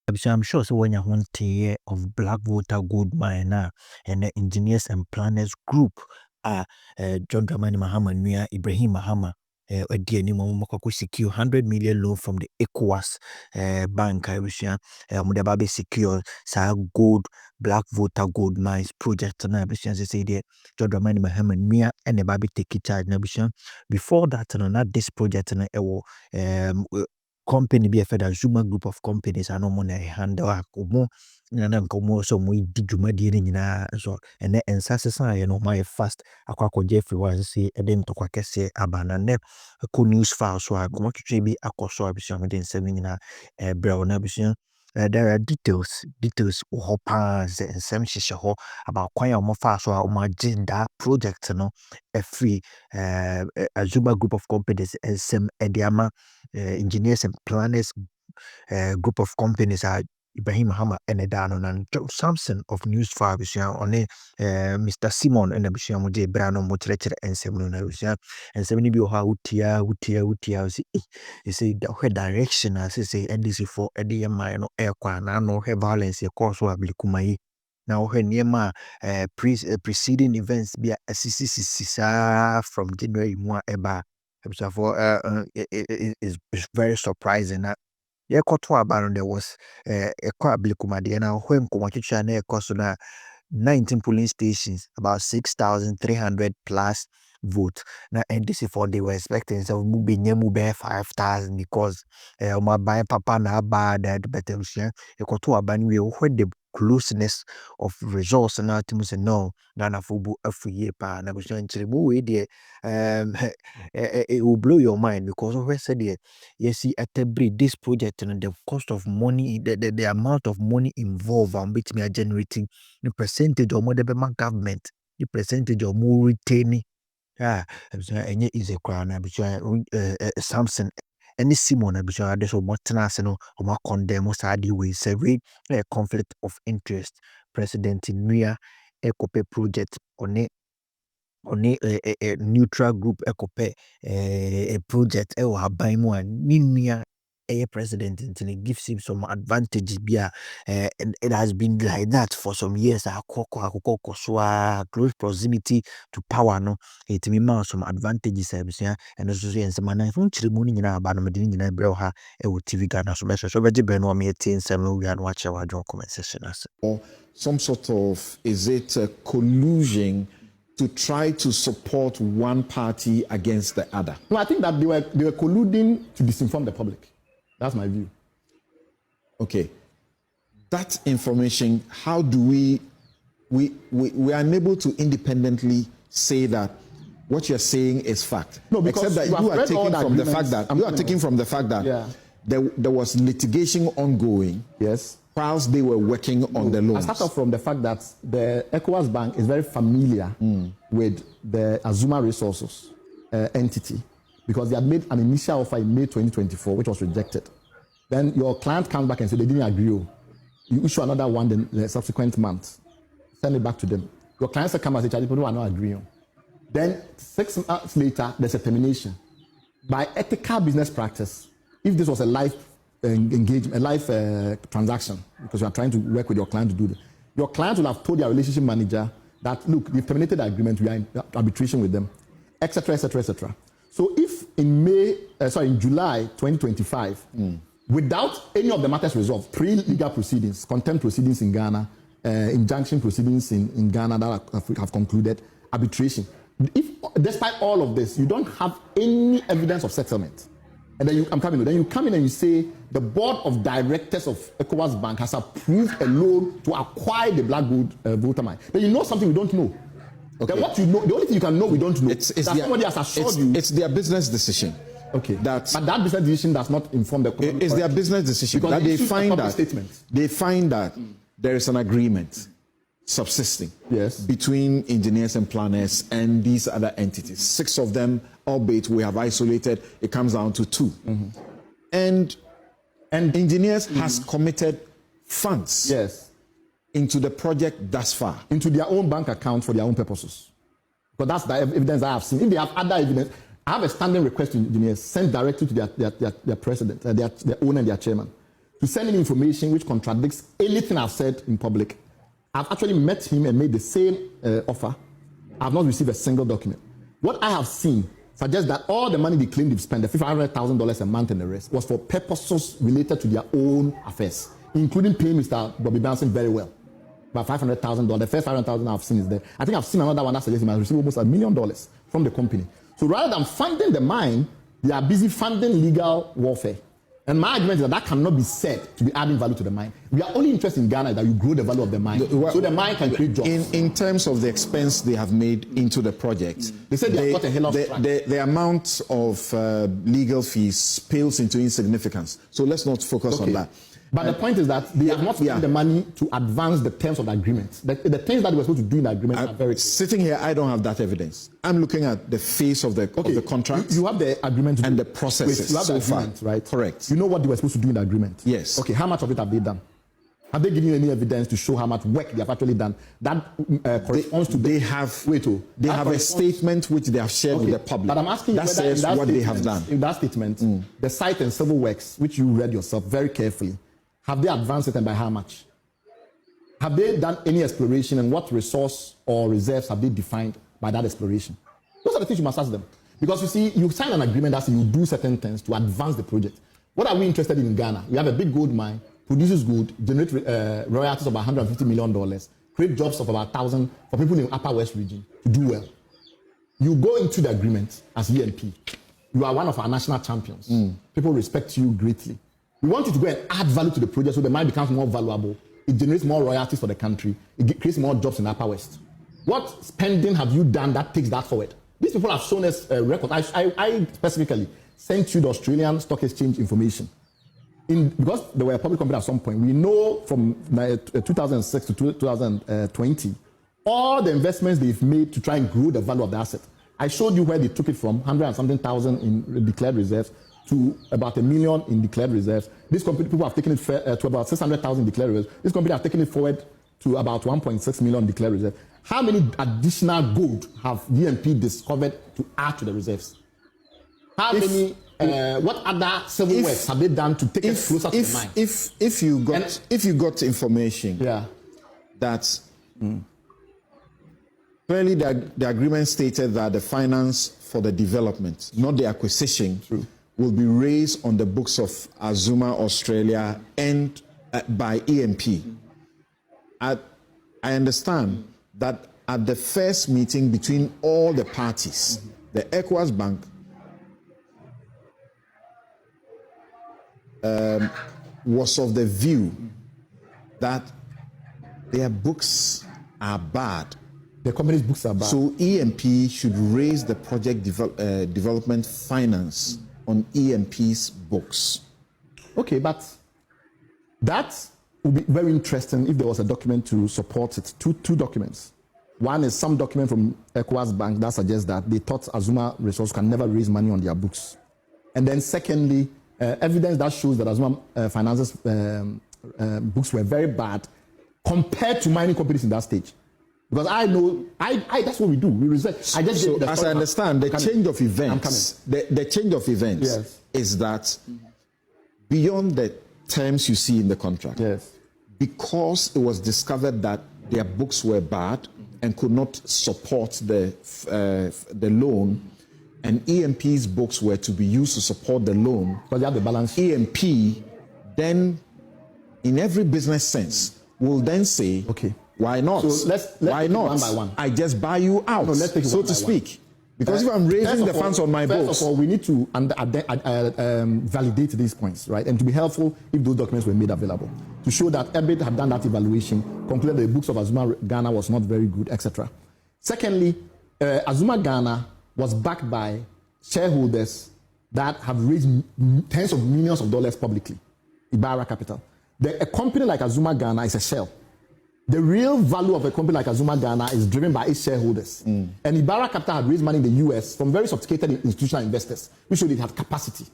I'm sure so when you want to hear of Black Volta Gold Mine and the Engineers and Planners Group John Dramani Mahama Nua Ibrahim Mahama secure 100 million loan from the ECOWAS bank. I wish Mudababe secure sa gold Black Volta Gold Mines project na bishan say there John Dramani Mahama Nua and the baby take charge na bishan. Before that not this project na company be a federal Zuma group of companies and no money handle akomo na nkomo so mo di dwumadi ni nyina so ene ensase san ye no my fast akwa Jeffrey was say e dem to kwa kese abana ne ko news file so akomo twetwe bi akoso abisua me den nsem nyina brew na abisua. There are details hopa nsem hihye ho about kwan ya mo fa so a mo agenda project no free Zuma group of companies nsem ediama Engineers and Planners group of companies are Ibrahim Mahama and Edano and Sampson of News 5 on Mr. Simon and Abisham Muje Brano Motrecher and Seminary and 70 Bioha Utia you say the direction as I say NDC for EDMI no airquan no have violence your course will be kumai. Now when Yema preceding events be a CCC from January 1 eba. So it's very surprising that there was a quablikumadi now when Komachichane Kosuna 19 polling stations, about 6,300 plus vote. Now and this is for they were expecting so mube 5,000 because my buy papa na bad that better share a koto abani when the closeness of results and now to say no nana fubu every year pa na bushan chiribu there it will blow your mind because of where said you see at every this project and the cost of money the amount of money involved and which me are generating the percentage of more government the percentage of more retaining and is a crown Sampson any Simon abisha this or motana no or condemn sadi way survey a conflict of interest president in Nuya Ekope project on a neutral group ekope a project habaimu ninia a president until it gives him some advantages and it has been like that for some years close proximity to power no it means some advantages and also and some man from ceremony about medina broha Tvghana so beji beno me tin some we and watch our comment session or some sort of is it a collusion to try to support one party against the other? No, I think that they were colluding to disinform the public. That's my view. Okay. That information, how do we are unable to independently say that what you're saying is fact? No, because except that you are taking from the fact that there was litigation ongoing. Yes. Whilst they were working on the loans. I start off from the fact that the ECOWAS Bank is very familiar with the Azuma Resources entity because they had made an initial offer in May 2024, which was rejected. Then your client comes back and says they didn't agree. You issue another one in the subsequent month. Send it back to them. Your clients come and say, people are not agreeing. Then 6 months later, there's a termination. By ethical business practice, if this was a live engagement, a live transaction, because you are trying to work with your client to do this, your client will have told their relationship manager that, look, we've terminated the agreement, we are in arbitration with them, etc., etc., etc. So if in July 2025, without any of the matters resolved, pre-legal proceedings, contempt proceedings in Ghana, injunction proceedings in Ghana that have concluded, arbitration, if despite all of this, you don't have any evidence of settlement, and then you come in and you say the board of directors of ECOWAS Bank has approved a loan to acquire the Black Gold Volta mine. Then you know something we don't know. Okay. Then what you know, the only thing you can know we don't know, somebody has assured you. It's their business decision. Okay. But that business decision does not inform the company. It's their business decision. Because they find that there is an agreement subsisting between engineers and planners and these other entities. 6 of them, albeit we have isolated, it comes down to 2. And engineers has committed funds into the project thus far. Into their own bank account for their own purposes. But that's the evidence I have seen. If they have other evidence, I have a standing request to engineers sent directly to their president, their owner and their chairman, to send him information which contradicts anything I've said in public. I've actually met him and made the same offer. I've not received a single document. What I have seen suggests that all the money they claimed they've spent, the $500,000 a month and the rest, was for purposes related to their own affairs, including paying Mr. Bobby Benson very well. About $500,000. The first $500,000 I've seen is there. I think I've seen another one that suggests he has received almost $1 million from the company. So rather than funding the mine, they are busy funding legal warfare. And my argument is that cannot be said to be adding value to the mine. We are only interested in Ghana that you grow the value of the mine, so the mine can create jobs. In terms of the expense they have made into the project, they said they have got a hell of the amount of legal fees pales into insignificance. So let's not focus on that. But the point is that they have not spent the money to advance the terms of the agreement. The things that they were supposed to do in the agreement are very clear. Sitting here, I don't have that evidence. I'm looking at the face of the contract. You have the agreement and the processes. You have the agreement, right? Correct. You know what they were supposed to do in the agreement? Yes. Okay, how much of it have they done? Have they given you any evidence to show how much work they have actually done? That corresponds to they have a statement which they have shared with the public. But I'm asking you that says what they have done. In that statement, the site and civil works, which you read yourself very carefully, have they advanced it and by how much? Have they done any exploration and what resource or reserves have they defined by that exploration? Those are the things you must ask them. Because you see, you sign an agreement that says you do certain things to advance the project. What are we interested in Ghana? We have a big gold mine, produces gold, generate royalties of $150 million, create jobs of about 1,000 for people in the Upper West region to do well. You go into the agreement as EMP. You are one of our national champions. People respect you greatly. We want you to go and add value to the project so the mine becomes more valuable. It generates more royalties for the country. It creates more jobs in the Upper West. What spending have you done that takes that forward? These people have shown us a record. I specifically sent you the Australian Stock Exchange information. Because they were a public company at some point, we know from 2006 to 2020, all the investments they've made to try and grow the value of the asset. I showed you where they took it from, 100 and something thousand in declared reserves, to about $1 million in declared reserves. This company, people have taken it to about 600,000 declared reserves. This company has taken it forward to about 1.6 million declared reserves. How many additional gold have EMP discovered to add to the reserves? How many? What other civil works have they done to take us closer to the mine? If you got information that clearly the agreement stated that the finance for the development, not the acquisition, will be raised on the books of Azuma Australia and by EMP. I understand that at the first meeting between all the parties, the ECOWAS Bank was of the view that their books are bad. The company's books are bad. So EMP should raise the project development finance on EMP's books. Okay, but that would be very interesting if there was a document to support it. Two documents. One is some document from ECOWAS Bank that suggests that they thought Azuma Resources can never raise money on their books. And then secondly, evidence that shows that Azuma Finance's books were very bad compared to mining companies in that stage. Because I know, that's what we do. We research. I just as I understand, the change of events, the change of events is that beyond the terms you see in the contract, because it was discovered that their books were bad and could not support the loan, and EMP's books were to be used to support the loan. But they have the balance. EMP then, in every business sense, will then say, okay, why not? So let's why not? One by one. I just buy you out, no, let's take so to speak. Because if I'm raising the funds on my books... First of all, we need to validate these points, right? And to be helpful if those documents were made available. To show that EBIT had done that evaluation, concluded the books of Azuma Ghana was not very good, etc. Secondly, Azuma Ghana was backed by shareholders that have raised tens of millions of dollars publicly. Ibarra Capital. A company like Azuma Ghana is a shell. The real value of a company like Azuma Ghana is driven by its shareholders. And Ibarra Capital had raised money in the US from very sophisticated institutional investors, which showed it had capacity.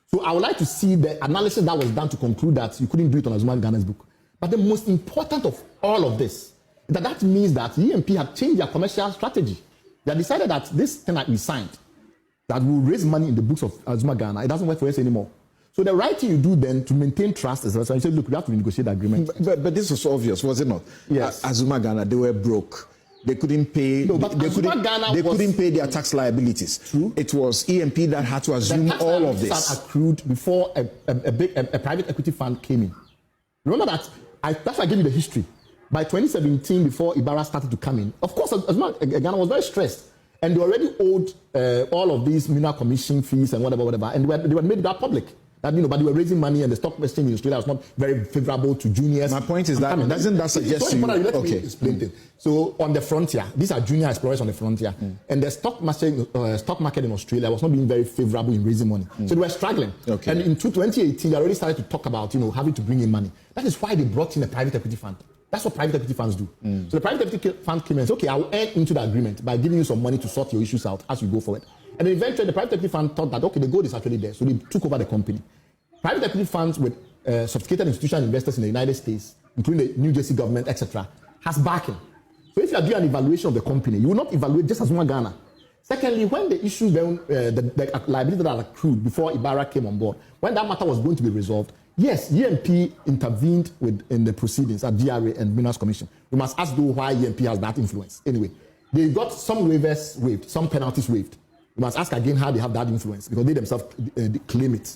So I would like to see the analysis that was done to conclude that you couldn't do it on Azuma Ghana's book. But the most important of all of this is that means that EMP had changed their commercial strategy. They decided that this thing that we signed, that will raise money in the books of Azuma Ghana, it doesn't work for us anymore. So the right thing you do then to maintain trust is, so you say, look, we have to renegotiate the agreement. But this was obvious, was it not? Yes. Azuma Ghana, they were broke. They couldn't pay. No, but they couldn't pay their tax liabilities. True. It was EMP that had to assume all of this. That accrued before a private equity fund came in. Remember that? That's why I gave you the history. By 2017, before Ibarra started to come in, of course, Ghana was very stressed, and they already owed all of these mineral commission fees and whatever, and they were made that public. That, but they were raising money, and the stock exchange in Australia was not very favorable to juniors. My point is that doesn't that suggest to you? Let me explain things. So on the frontier, these are junior explorers on the frontier, and the stock market in Australia was not being very favorable in raising money. So they were struggling. Okay. And in 2018, they already started to talk about having to bring in money. That is why they brought in a private equity fund. That's what private equity funds do. So the private equity fund came and said, okay, I will enter into the agreement by giving you some money to sort your issues out as you go forward. And then eventually the private equity fund thought that, okay, the gold is actually there. So they took over the company. Private equity funds with sophisticated institutional investors in the United States, including the New Jersey government, etc., has backing. So if you are doing an evaluation of the company, you will not evaluate just as one Ghana. Secondly, when the issues, the liability that accrued before Ibarra came on board, when that matter was going to be resolved, yes, EMP intervened in the proceedings at GRA and Minerals Commission. We must ask though why EMP has that influence. Anyway, they got some waivers waived, some penalties waived. We must ask again how they have that influence because they themselves claim it.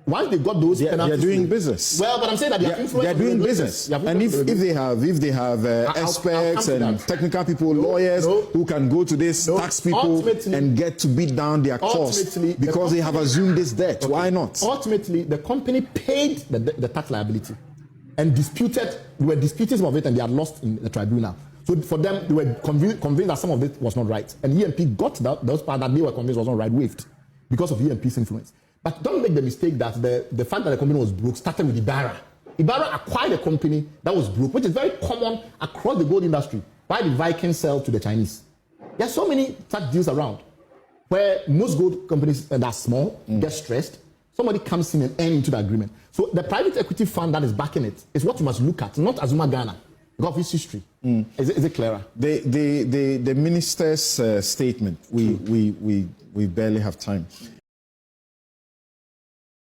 Once they got those penalties, they're doing business. Well, but I'm saying that they're doing business. And if they have experts and technical people, lawyers who can go to these tax people and get to beat down their costs because they have assumed this debt, why not? Ultimately, the company paid the tax liability and were disputing some of it, and they had lost in the tribunal. So for them, they were convinced that some of it was not right, and EMP got those parts that they were convinced was not right waived because of EMP's influence. But don't make the mistake that the fact that the company was broke started with Ibarra. Ibarra acquired a company that was broke, which is very common across the gold industry. Why did Viking sell to the Chinese? There are so many such deals around where most gold companies that are small get stressed. Somebody comes in and enter into the agreement. So the private equity fund that is backing it is what you must look at, not Azuma Ghana, because of its history. Is it clearer? The minister's statement, we barely have time.